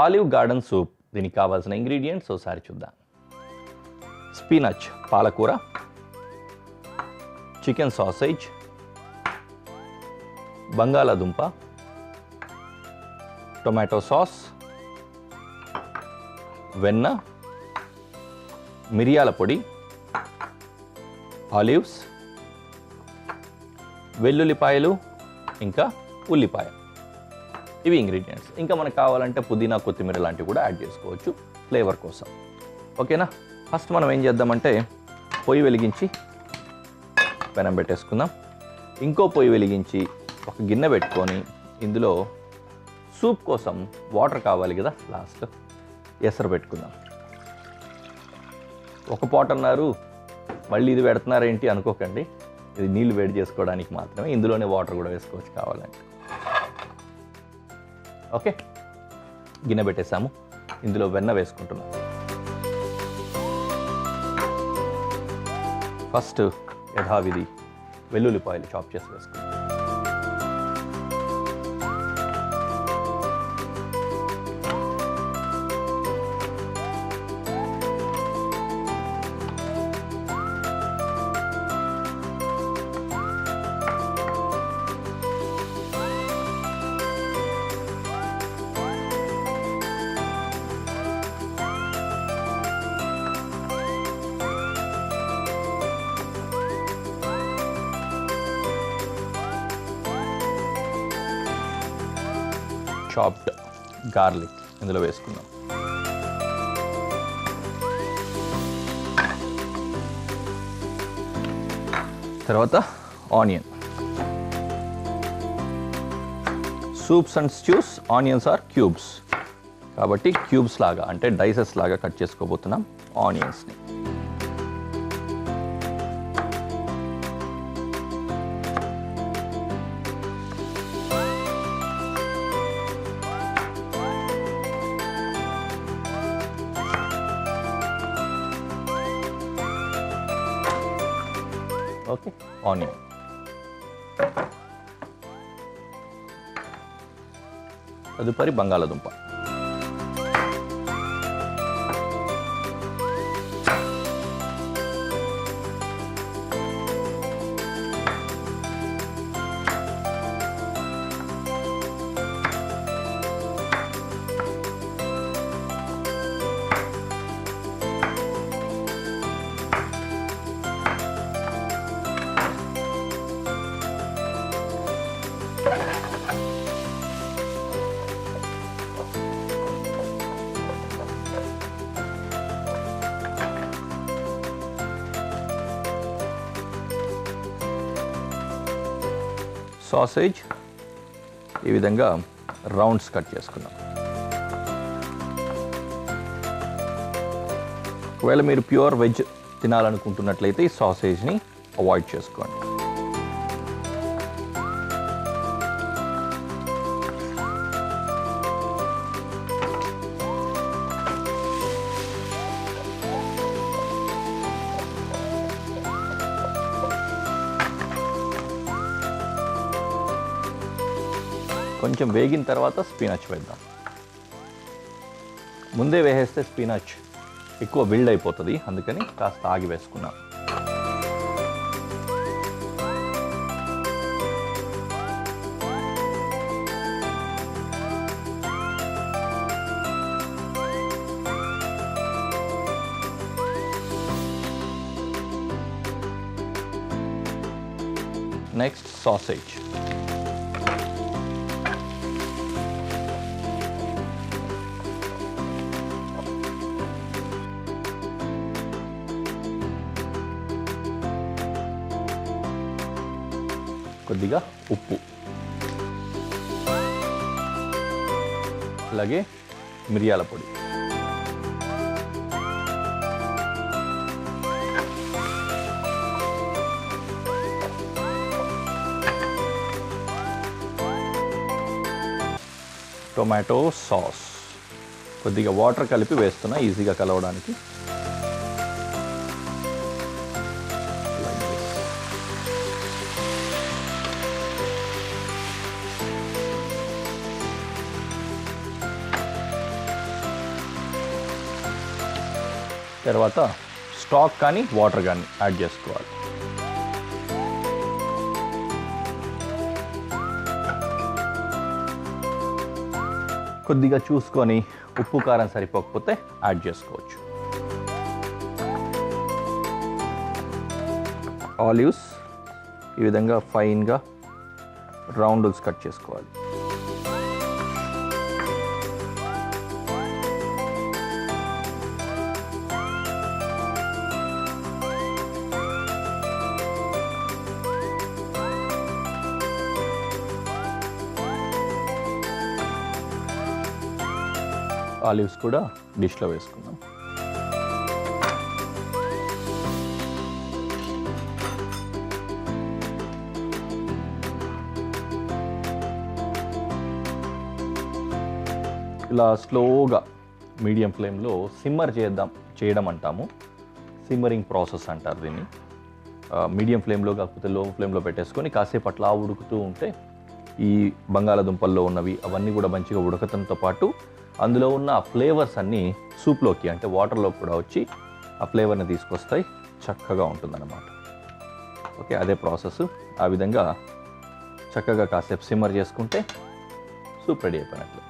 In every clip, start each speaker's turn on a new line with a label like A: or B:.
A: Olive garden soup. దీనికి కావాల్సిన ingredients ఒకసారి చూద్దాం. స్పినచ్ పాలకూర, చికెన్ సాసేజ్, బంగాళాదుంప, టొమాటో సాస్, వెన్న, మిరియాల పొడి, ఆలివ్స్, వెల్లుల్లిపాయలు, ఇంకా ఉల్లిపాయ. ఇవి ఇంగ్రీడియంట్స్. ఇంకా మనకు కావాలంటే పుదీనా, కొత్తిమీర లాంటివి కూడా యాడ్ చేసుకోవచ్చు ఫ్లేవర్ కోసం. ఓకేనా? ఫస్ట్ మనం ఏం చేద్దామంటే పొయ్యి వెలిగించి పెనం పెట్టేసుకుందాం. ఇంకో పొయ్యి వెలిగించి ఒక గిన్నె పెట్టుకొని ఇందులో సూప్ కోసం వాటర్ కావాలి కదా, లాస్ట్ ఎసరు పెట్టుకుందాం. ఒక పాట్ అన్నారు, మళ్ళీ ఇది పెడుతున్నారేంటి అనుకోకండి. ఇది నీళ్లు వేడి చేసుకోవడానికి మాత్రమే. ఇందులోనే వాటర్ కూడా వేసుకోవచ్చు కావాలంటే. ఓకే, గిన్నె పెట్టేసాము. ఇందులో వెన్న వేసుకుంటున్నాం. ఫస్ట్ యథావిధి వెల్లుల్లిపాయలు చాప్ చేసి వేసుకుంటాం. చాప్డ్ గార్లిక్ ఇందులో వేసుకుందాం. తర్వాత onion. Soups and stews onions are cubes, కాబట్టి క్యూబ్స్ లాగా అంటే డైసెస్ లాగా కట్ చేసుకోబోతున్నాం ఆనియన్స్ని. Okay, onion. తదుపరి బంగాళాదుంప. సాసేజ్ ఈ విధంగా రౌండ్స్ కట్ చేసుకున్నాం. ఒకవేళ మీరు ప్యూర్ వెజ్ తినాలనుకుంటున్నట్లయితే ఈ సాసేజ్ని అవాయిడ్ చేసుకోండి. కొంచెం వేగిన తర్వాత స్పినచ్ వేద్దాం. ముందే వేసేస్తే స్పినచ్ ఎక్కువ బిల్డ్ అయిపోతుంది, అందుకని కాస్త ఆగి వేసుకున్నాం. Next sausage. కొద్దిగా ఉప్పు, అలాగే మిరియాల పొడి. Tomato sauce. కొద్దిగా వాటర్ కలిపి వేస్తున్నా ఈజీగా కలవడానికి. తర్వాత స్టాక్ కానీ వాటర్ కానీ యాడ్ చేసుకోవాలి. కొద్దిగా చూసుకొని ఉప్పు కారం సరిపోకపోతే యాడ్ చేసుకోవచ్చు. ఆలివ్స్ ఈ విధంగా ఫైన్గా రౌండ్స్ కట్ చేసుకోవాలి. ఆలివ్స్ కూడా డిష్లో వేసుకుందాం. ఇలా స్లోగా మీడియం ఫ్లేమ్లో సిమ్మర్ చేయడం అంటాము. సిమ్మరింగ్ ప్రాసెస్ అంటారు దీన్ని. మీడియం ఫ్లేమ్లో కాకపోతే లో ఫ్లేమ్లో పెట్టేసుకొని కాసేపు అట్లా ఉడుకుతూ ఉంటే ఈ బంగాళాదుంపల్లో ఉన్నవి అవన్నీ కూడా మంచిగా ఉడకతంతో పాటు అందులో ఉన్న ఫ్లేవర్స్ అన్నీ సూప్లోకి అంటే వాటర్లోకి కూడా వచ్చి ఆ ఫ్లేవర్ని తీసుకొస్తాయి. చక్కగా ఉంటుందన్నమాట. ఓకే, అదే ప్రాసెస్. ఆ విధంగా చక్కగా కాసేపు సిమ్మర్ చేసుకుంటే సూప్ రెడీ అయిపోయినట్లు.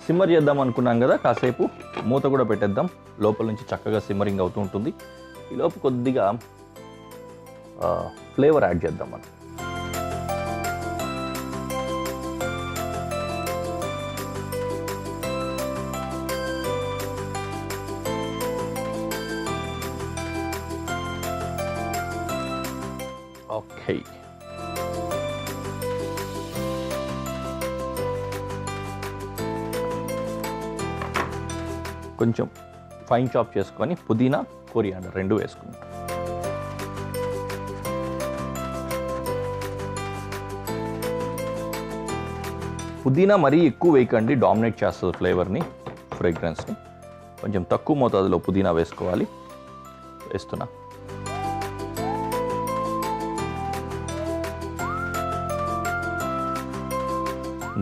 A: సిమ్మర్ చేద్దాం అనుకున్నాం కదా, కాసేపు మూత కూడా పెట్టేద్దాం. లోపల నుంచి చక్కగా సిమ్మరింగ్ అవుతూ ఉంటుంది. ఈ లోపు కొద్దిగా ఫ్లేవర్ యాడ్ చేద్దాం మనం. ఓకే, కొంచెం ఫైన్ చాప్ చేసుకొని పుదీనా, కొరియాండర్ రెండు వేసుకుందాం. పుదీనా మరీ ఎక్కువ వేయకండి, డామినేట్ చేస్తుంది ఫ్లేవర్ని, ఫ్రేగ్రెన్స్ని. కొంచెం తక్కువ మోతాదులో పుదీనా వేసుకోవాలి. వేస్తున్నా.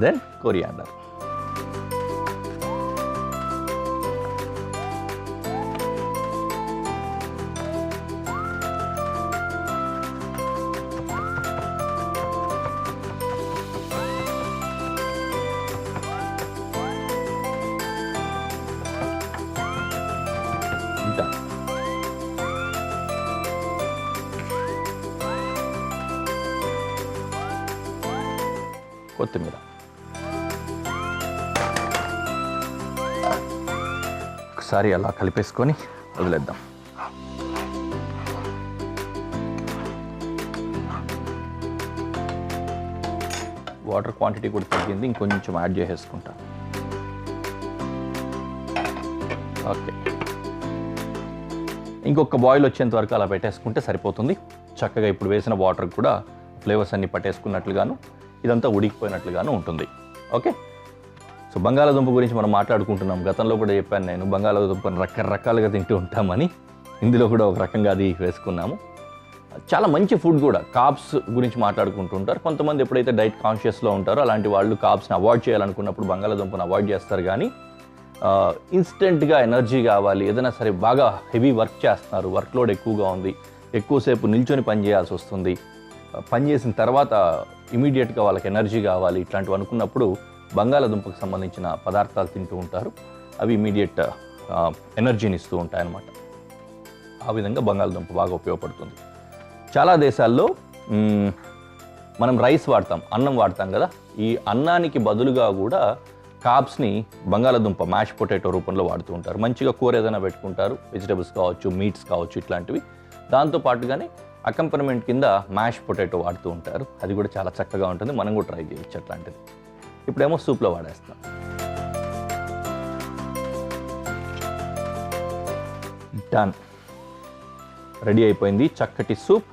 A: Then coriander. కొత్తిమీర. ఒకసారి అలా కలిపేసుకొని వదిలేద్దాం. వాటర్ క్వాంటిటీ కూడా తగ్గింది, ఇంకొంచెం యాడ్ చేసేసుకుంటాం. ఓకే, ఇంకొక బాయిల్ వచ్చేంత వరకు అలా పెట్టేసుకుంటే సరిపోతుంది. చక్కగా ఇప్పుడు వేసిన వాటర్ కూడా ఫ్లేవర్స్ అన్నీ పట్టేసుకున్నట్లుగాను ఇదంతా ఉడికిపోయినట్లుగాను ఉంటుంది. ఓకే, సో బంగాళాదుంప గురించి మనం మాట్లాడుకుంటున్నాం. గతంలో కూడా చెప్పాను నేను, బంగాళాదుంపను రకరకాలుగా తింటూ ఉంటామని. ఇందులో కూడా ఒక రకంగా అది వేసుకున్నాము. చాలా మంచి ఫుడ్ కూడా. కార్బ్స్ గురించి మాట్లాడుకుంటుంటారు కొంతమంది. ఎప్పుడైతే డైట్ కాన్షియస్లో ఉంటారో అలాంటి వాళ్ళు కార్బ్స్ని అవాయిడ్ చేయాలనుకున్నప్పుడు బంగాళాదుంపను అవాయిడ్ చేస్తారు. కానీ ఇన్స్టెంట్గా ఎనర్జీ కావాలి, ఏదైనా సరే బాగా హెవీ వర్క్ చేస్తున్నారు, వర్క్ లోడ్ ఎక్కువగా ఉంది, ఎక్కువసేపు నిల్చొని పని చేయాల్సి వస్తుంది, పని చేసిన తర్వాత ఇమీడియట్గా వాళ్ళకి ఎనర్జీ కావాలి, ఇట్లాంటివి అనుకున్నప్పుడు బంగాళాదుంపకు సంబంధించిన పదార్థాలు తింటూ ఉంటారు. అవి ఇమీడియట్ ఎనర్జీని ఇస్తూ ఉంటాయి అన్నమాట. ఆ విధంగా బంగాళాదుంప బాగా ఉపయోగపడుతుంది. చాలా దేశాల్లో మనం రైస్ వాడతాం, అన్నం వాడతాం కదా. ఈ అన్నానికి బదులుగా కూడా కార్బ్స్ని బంగాళాదుంప మ్యాష్ పొటాటో రూపంలో వాడుతూ ఉంటారు. మంచిగా కూర ఏదైనా పెట్టుకుంటారు, వెజిటబుల్స్ కావచ్చు, మీట్స్ కావచ్చు, ఇట్లాంటివి. దాంతోపాటుగానే అకంపనమెంట్ కింద మ్యాష్ పొటాటో వాడుతూ ఉంటారు. అది కూడా చాలా చక్కగా ఉంటుంది. మనం కూడా ట్రై చేయొచ్చు అట్లాంటిది. ఇప్పుడేమో సూప్లో వాడేస్తాం. డన్, రెడీ అయిపోయింది చక్కటి soup.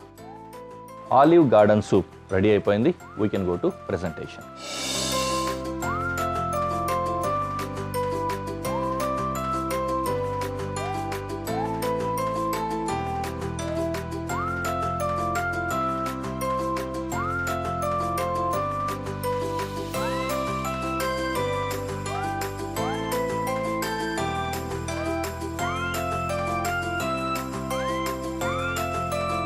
A: Olive garden soup ready అయిపోయింది. We can go to presentation.